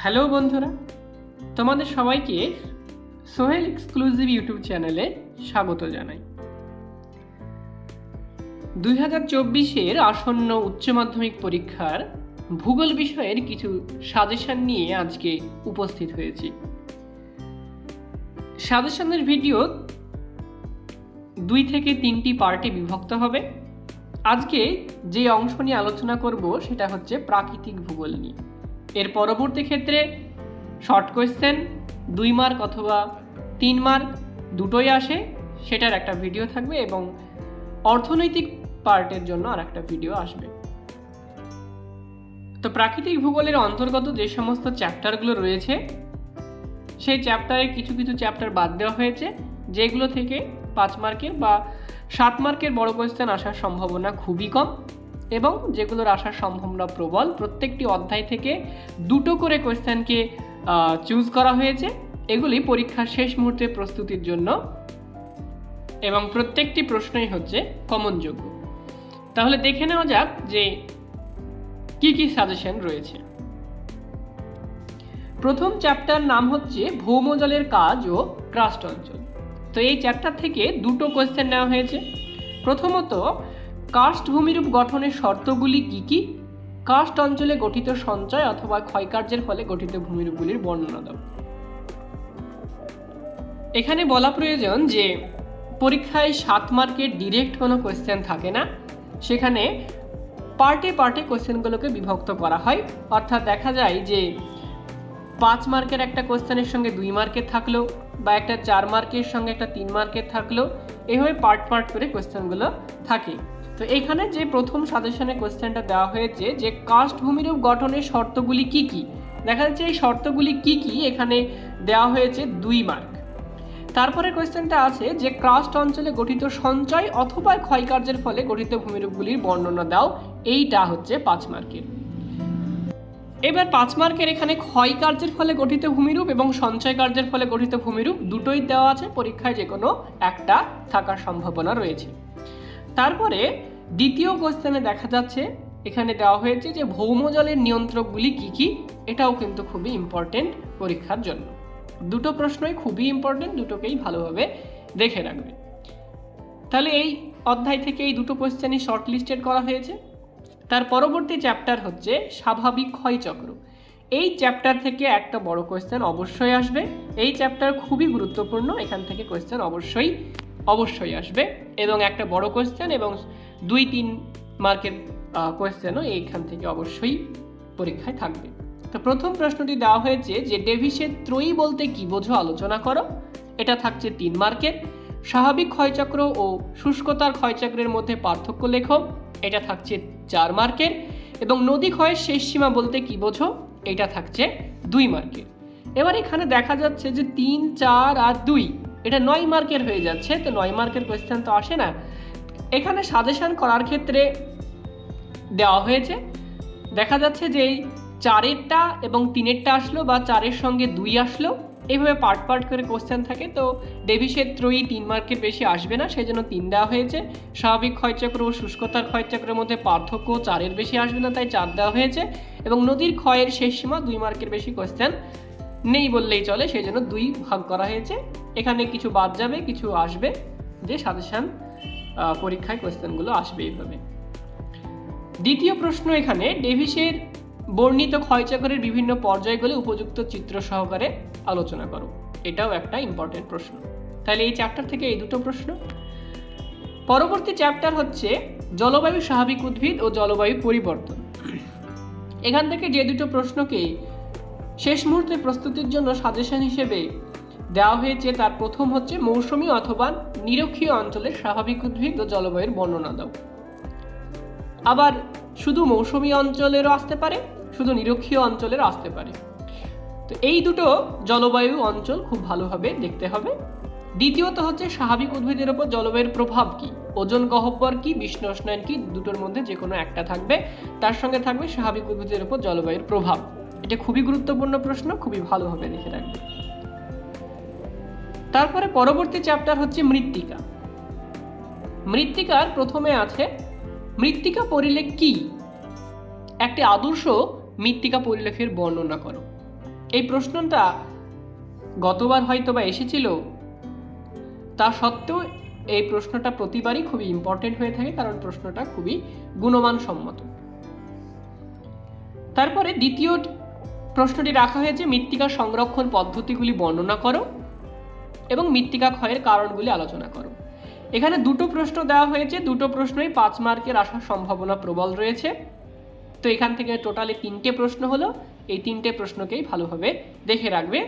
Hello বন্ধুরা, তোমাদের সবাইকে সোহেল এক্সক্লুসিভ ইউটিউব চ্যানেলে স্বাগত জানাই। 2024-এর আসন্ন উচ্চ মাধ্যমিক পরীক্ষার ভূগোল বিষয়ের কিছু সাজেশন নিয়ে আজকে উপস্থিত হয়েছি। সাজেশনের ভিডিও 2 থেকে 3টি পার্টে বিভক্ত হবে। আজকে যে অংশ নিয়ে আলোচনা করব সেটা হচ্ছে প্রাকৃতিক ভূগোল নিয়ে। এর পরবর্তী ক্ষেত্রে শর্ট কোয়েশ্চেন 2 মার্ক অথবা 3 মার্ক দুটোই আসে, সেটার একটা ভিডিও থাকবে এবং অর্থনৈতিক পার্টের জন্য আর একটা ভিডিও আসবে। তো প্রাকৃতিক ভূগোলের অন্তর্গত যে সমস্ত চ্যাপ্টারগুলো রয়েছে সেই চ্যাপ্টারে কিছু কিছু চ্যাপ্টার বাদ দেওয়া হয়েছে, যেগুলো থেকে 5 মার্কের বা 7 মার্কের বড় কোয়েশ্চেন আসার সম্ভাবনা খুবই কম এবং যেগুলোর আসার সম্ভাবনা প্রবল। প্রত্যেকটি অধ্যায় থেকে 2টো করে কোয়েশ্চেনকে চুজ করা হয়েছে। এগুলি পরীক্ষার শেষ মুহূর্তে প্রস্তুতির জন্য এবং প্রত্যেকটি প্রশ্নই হচ্ছে কমনযোগ্য। তাহলে দেখে নেওয়া যাক যে কি কি সাজেশন রয়েছে। প্রথম চ্যাপ্টার নাম হচ্ছে ভৌমজলের কাজ ও ক্রাস্ট অঞ্চল। তো এই চ্যাপ্টার থেকে 2টো কোয়েশ্চেন নেওয়া হয়েছে। প্রথমত, কার্স্ট ভূমিরূপ গঠনের শর্তগুলি কি কি? কার্স্ট অঞ্চলে গঠিত সঞ্চয় অথবা ক্ষয়কার্যের ফলে গঠিত ভূমিরূপগুলির বর্ণনা দাও। এখানে বলা প্রয়োজন যে পরীক্ষায় 7 মার্কের ডিরেক্ট কোনো কোয়েশ্চেন থাকে না, সেখানে পার্টে পার্টে কোয়েশ্চেনগুলোকে বিভক্ত করা হয়। অর্থাৎ দেখা যায় যে 5 মার্কের একটা কোয়েশ্চেনের সঙ্গে 2 মার্কের থাকলো বা একটা 4 মার্কের সঙ্গে একটা 3 মার্কের থাকলো, এইভাবে পার্ট পার্ট করে কোয়েশ্চেনগুলো থাকে। তো এখানে যে প্রথম সাজেশনে কোয়েশ্চেনটা দেওয়া হয়েছে যে কার্স্ট ভূমিরূপ গঠনের শর্তগুলি কি কি, দেখা যাচ্ছে এই শর্তগুলি কি কি এখানে দেওয়া হয়েছে 2 মার্ক। তারপরে কোয়েশ্চেনটা আছে যে কার্স্ট অঞ্চলে গঠিত সঞ্চয় অথবা ক্ষয়কার্যের ফলে গঠিত ভূমিরূপগুলির বর্ণনা দাও, এইটা হচ্ছে 5 মার্কের। এবার 5 মার্কের এখানে ক্ষয়কার্যের ফলে গঠিত ভূমিরূপ এবং সঞ্চয় কার্যের ফলে গঠিত ভূমিরূপ দুটোই দেওয়া আছে, পরীক্ষায় যে কোনো একটা থাকার সম্ভাবনা রয়েছে। তারপরে দ্বিতীয় কোয়েশ্চেনে দেখা যাচ্ছে এখানে দেওয়া হয়েছে যে ভৌমজলের নিয়ন্ত্রকগুলি কি কি, এটাও কিন্তু খুবই ইম্পর্টেন্ট পরীক্ষার জন্য। 2টো প্রশ্নই খুবই ইম্পর্টেন্ট, দুটোকেই ভালোভাবে দেখে রাখবে। তাহলে এই অধ্যায় থেকে এই 2টো কোয়েশ্চেনই শর্ট লিস্টেড করা হয়েছে। তার পরবর্তী চ্যাপ্টার হচ্ছে স্বাভাবিক ক্ষয়চক্র। এই চ্যাপ্টার থেকে একটা বড় কোয়েশ্চেন অবশ্যই আসবে। এই চ্যাপ্টার খুবই গুরুত্বপূর্ণ, এখান থেকে কোয়েশ্চেন অবশ্যই আসবে এবং একটা বড় কোয়েশ্চেন এবং 2-3 মার্কের কোয়েশ্চেনও এইখান থেকে অবশ্যই পরীক্ষায় থাকবে। তো প্রথম প্রশ্নটি দেওয়া হয়েছে যে ডেভিসের ত্রয়ী বলতে কি বোঝো, আলোচনা করো। এটা থাকছে 3 মার্কের। স্বাভাবিক ক্ষয়চক্র ও শুষ্কতার ক্ষয়চক্রের মধ্যে পার্থক্য লেখো, এটা থাকছে 4 মার্কের। এবং নদী ক্ষয়ের শেষ সীমা বলতে কি বোঝো, এটা থাকছে 2 মার্কের। এবার এখানে দেখা যাচ্ছে যে 3, 4 আর 2 এটা 9 মার্কের হয়ে যাচ্ছে। তো 9 মার্কের কোয়েশ্চেন তো আসে না। এখানে সাজেশন করার ক্ষেত্রে দেওয়া হয়েছে, দেখা যাচ্ছে যে এই 4-এরটা এবং 3-এরটা আসলো বা 4-এর সঙ্গে 2 আসলো, এইভাবে পার্ট পার্ট করে কোয়েশ্চেন থাকে। তো ডেভিসের ত্রয়ী 3 মার্কের বেশি আসবে না, সেই জন্য 3 দেওয়া হয়েছে। স্বাভাবিক ক্ষয়চক্র ও শুষ্কতার ক্ষয়চক্রের মধ্যে পার্থক্য 4-এর বেশি আসবে না, তাই 4 দেওয়া হয়েছে। এবং নদীর ক্ষয়ের শেষ সীমা 2 মার্কের বেশি কোয়েশ্চেন নেই বললেই চলে, সেই জন্য 2 ভাগ করা হয়েছে। এখানে কিছু বাদ যাবে, কিছু আসবে, যে সাজেশন পরীক্ষায় কোয়েশ্চেনগুলো আসবে এইভাবে। দ্বিতীয় প্রশ্ন, এখানে ডেভিসের বর্ণিত ক্ষয়চক্রের বিভিন্ন পর্যায়গুলি উপযুক্ত চিত্র সহকারে আলোচনা করো। এটাও একটা ইম্পর্টেন্ট প্রশ্ন। তাহলে এই চ্যাপ্টার থেকে এই 2টো প্রশ্ন। পরবর্তী চ্যাপ্টার হচ্ছে জলবায়ু স্বাভাবিক উদ্ভিদ ও জলবায়ু পরিবর্তন। এখান থেকে যে 2টো প্রশ্নকে শেষ মুহূর্তে প্রস্তুতির জন্য সাজেশন হিসেবে দেওয়া হয়েছে, তার প্রথম হচ্ছে মৌসুমী অথবা নিরক্ষীয় অঞ্চলের স্বাভাবিক উদ্ভিদ ও জলবায়ুর বর্ণনা দাও। আবার শুধু মৌসুমী অঞ্চলেরও আসতে পারে, শুধু নিরক্ষীয় অঞ্চলেরও আসতে পারে। তো এই 2টো জলবায়ু অঞ্চল খুব ভালোভাবে দেখতে হবে। দ্বিতীয়ত হচ্ছে স্বাভাবিক উদ্ভিদের উপর জলবায়ুর প্রভাব কি, ওজোন গহ্বর কি, বিষ্ণ উষ্ণায়ন কি, দুটোর মধ্যে যে কোনো একটা থাকবে। তার সঙ্গে থাকবে স্বাভাবিক উদ্ভিদের উপর জলবায়ুর প্রভাব। এটা খুবই গুরুত্বপূর্ণ প্রশ্ন, খুবই ভালোভাবে দেখে রাখবে। তারপরে পরবর্তী চ্যাপ্টার হচ্ছে মৃত্তিকা। মৃত্তিকার প্রথমে আছে মৃত্তিকা পরিলেখ কি, একটি আদর্শ মৃত্তিকা পরিলেখের বর্ণনা করো। এই প্রশ্নটা গতবার হয়তো বা এসেছিল, তা সত্ত্বেও এই প্রশ্নটা প্রতিবারই খুবই ইম্পর্টেন্ট হয়ে থাকে, কারণ প্রশ্নটা খুবই গুণমানসম্মত। তারপরে দ্বিতীয় প্রশ্নটি রাখা হয়েছে মৃত্তিকা সংরক্ষণ পদ্ধতিগুলি বর্ণনা করো এবং মৃত্তিকা ক্ষয়ের কারণগুলি আলোচনা করো। এখানে দুটো প্রশ্ন দেওয়া হয়েছে, দুটো প্রশ্নই 5 মার্কের আসার সম্ভাবনা প্রবল রয়েছে। তো এখান থেকে টোটালি 3টে প্রশ্ন হলো, এই 3টে প্রশ্নকেই ভালোভাবে দেখে রাখবে,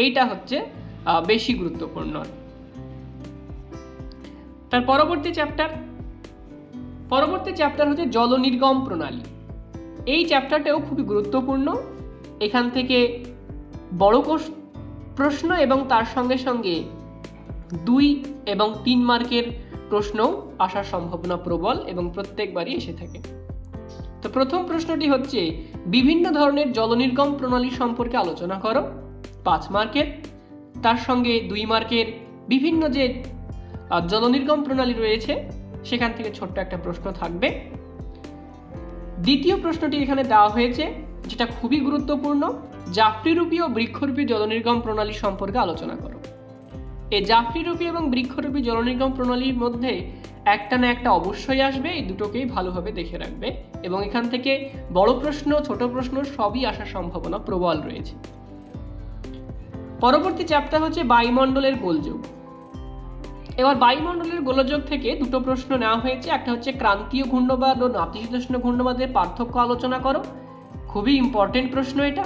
এইটা হচ্ছে বেশি গুরুত্বপূর্ণ। তার পরবর্তী চ্যাপ্টার হচ্ছে জল নির্গম প্রণালী। এই চ্যাপ্টারটাও খুবই গুরুত্বপূর্ণ। এখান থেকে বড় প্রশ্ন এবং তার সঙ্গে সঙ্গে 2 এবং 3 মার্কের প্রশ্নও আসার সম্ভাবনা প্রবল এবং প্রত্যেকবারই এসে থাকে। তো প্রথম প্রশ্নটি হচ্ছে বিভিন্ন ধরনের জল নির্গম প্রণালী সম্পর্কে আলোচনা করো, 5 মার্কের। তার সঙ্গে 2 মার্কের বিভিন্ন যে জল নির্গম প্রণালী রয়েছে সেখান থেকে ছোট্ট একটা প্রশ্ন থাকবে। দ্বিতীয় প্রশ্নটি এখানে দেওয়া হয়েছে, যেটা খুবই গুরুত্বপূর্ণ, জাফরিরূপী ও বৃক্ষরূপী জল নির্গম প্রণালী সম্পর্কে আলোচনা করো। এই জাফরিরূপী এবং বৃক্ষরূপী জল নির্গম প্রণালীর মধ্যে একটা না একটা অবশ্যই আসবে, এই দুটোকেই ভালোভাবে দেখে রাখবে এবং এখান থেকে বড় প্রশ্ন ছোট প্রশ্ন সবই আসার সম্ভাবনা প্রবল রয়েছে। পরবর্তী চ্যাপ্টার হচ্ছে বায়ুমণ্ডলের গোলযোগ। এবার বায়ুমণ্ডলের গোলযোগ থেকে দুটো প্রশ্ন নেওয়া হয়েছে, একটা হচ্ছে ক্রান্তীয় ঘূর্ণবাদ ও নাতিশীতোষ্ণ ঘূর্ণবাদের পার্থক্য আলোচনা করো, খুবই ইম্পর্টেন্ট প্রশ্ন এটা।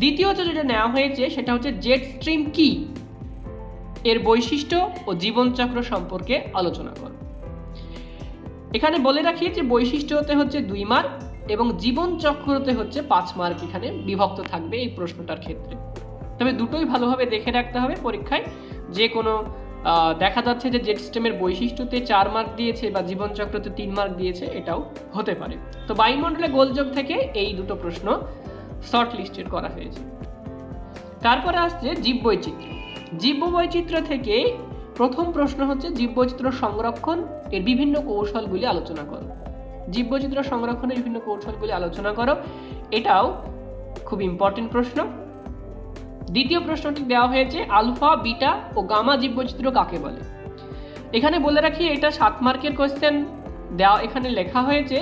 দ্বিতীয়ত যেটা নেওয়া হয়েছে সেটা হচ্ছে জেট স্ট্রিম কি, এর বৈশিষ্ট্য ও জীবনচক্র সম্পর্কে আলোচনা করো। এখানে বলে রাখি যে বৈশিষ্ট্যতে হচ্ছে 2 মার্ক এবং জীবনচক্রতে হচ্ছে 5 মার্ক এখানে বিভক্ত থাকবে এই প্রশ্নটার ক্ষেত্রে। তবে দুটোই ভালোভাবে দেখে রাখতে হবে পরীক্ষায়, যে কোনো দেখা যাচ্ছে যে জেট স্ট্রিমের বৈশিষ্ট্যতে 4 মার্ক দিয়েছে বা জীবনচক্রতে 3 মার্ক দিয়েছে, এটাও হতে পারে। তো বায়ুমণ্ডলের গোলযোগ থেকে এই দুটো প্রশ্ন শর্ট লিস্টেড করা হয়েছে। তারপরে আসছে জীববৈচিত্র্য। জীববৈচিত্র্য থেকে প্রথম প্রশ্ন হচ্ছে জীববৈচিত্র্য সংরক্ষণ এর বিভিন্ন কৌশলগুলি আলোচনা করো। জীববৈচিত্র্য সংরক্ষণের বিভিন্ন কৌশলগুলি আলোচনা করো, এটাও খুব ইম্পর্টেন্ট প্রশ্ন। দ্বিতীয় প্রশ্নটি দেওয়া হয়েছে আলফা, বিটা ও গামা জীববৈচিত্র্য কাকে বলে। এখানে বলে রাখি এটা 7 মার্কের কোয়েশ্চেন দেওয়া এখানে লেখা হয়েছে,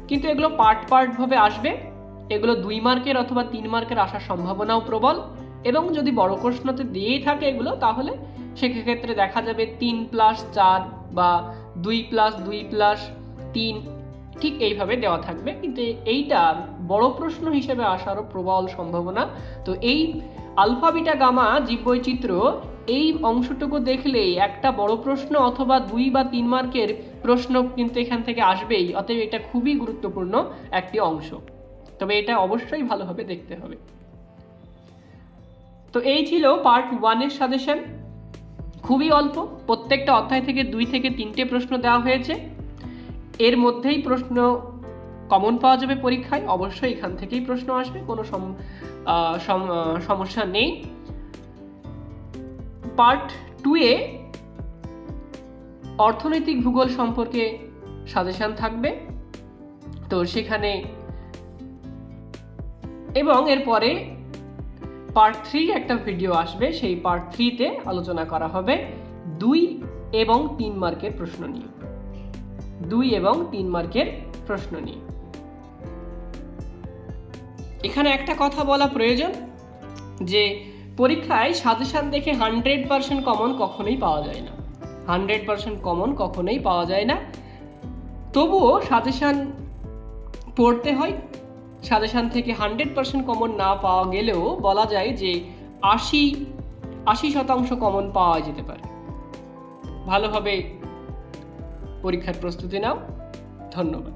কিন্তু এগুলো পার্ট ভাবে আসবে। এগুলো 2 মার্কের অথবা 3 মার্কের আসার সম্ভাবনাও প্রবল, এবং যদি বড় প্রশ্নতে দিয়েই থাকে এগুলো, তাহলে সেক্ষেত্রে দেখা যাবে 3+4 বা 2+2+3 ঠিক এইভাবে দেওয়া থাকবে, কিন্তু এইটা বড় প্রশ্ন হিসেবে আসারও প্রবল সম্ভাবনা। তো এই আলফা, বিটা, গামা জীববৈচিত্র্য এই অংশটুকু দেখলেই একটা বড় প্রশ্ন অথবা 2 বা 3 মার্কের প্রশ্ন কিন্তু এখান থেকে আসবেই। অতএব এটা খুবই গুরুত্বপূর্ণ একটি অংশ, তবে এটা অবশ্যই ভালোভাবে দেখতে হবে। তো এই ছিল পার্ট 1-এর সাজেশন, খুবই অল্প, প্রত্যেকটা অধ্যায় থেকে 2 থেকে 3টে প্রশ্ন দেওয়া হয়েছে। এর মধ্যেই প্রশ্ন কমন পাওয়া যাবে পরীক্ষায়, অবশ্যই এখান থেকেই প্রশ্ন আসবে, কোনো সমস্যা নেই। পার্ট 2-এ অর্থনৈতিক ভূগোল সম্পর্কে সাজেশন থাকবে, তো সেখানে, এবং এরপরে পার্ট 3 একটা ভিডিও আসবে, সেই পার্ট 3-তে আলোচনা করা হবে 2 এবং 3 মার্কের প্রশ্ন নিয়ে। 2 এবং 3 মার্কের প্রশ্ন নিয়ে এখানে একটা কথা বলা প্রয়োজন, যে পরীক্ষায় সাজেশন দেখে 100% কমন কখনোই পাওয়া যায় না। 100% কমন কখনোই পাওয়া যায় না, তবুও সাজেশন পড়তে হয়। সাজেশন থেকে 100% কমন না পাওয়া গেলেও বলা যায় যে 80% কমন পাওয়া যেতে পারে। ভালোভাবে পরীক্ষার প্রস্তুতি নাও। ধন্যবাদ।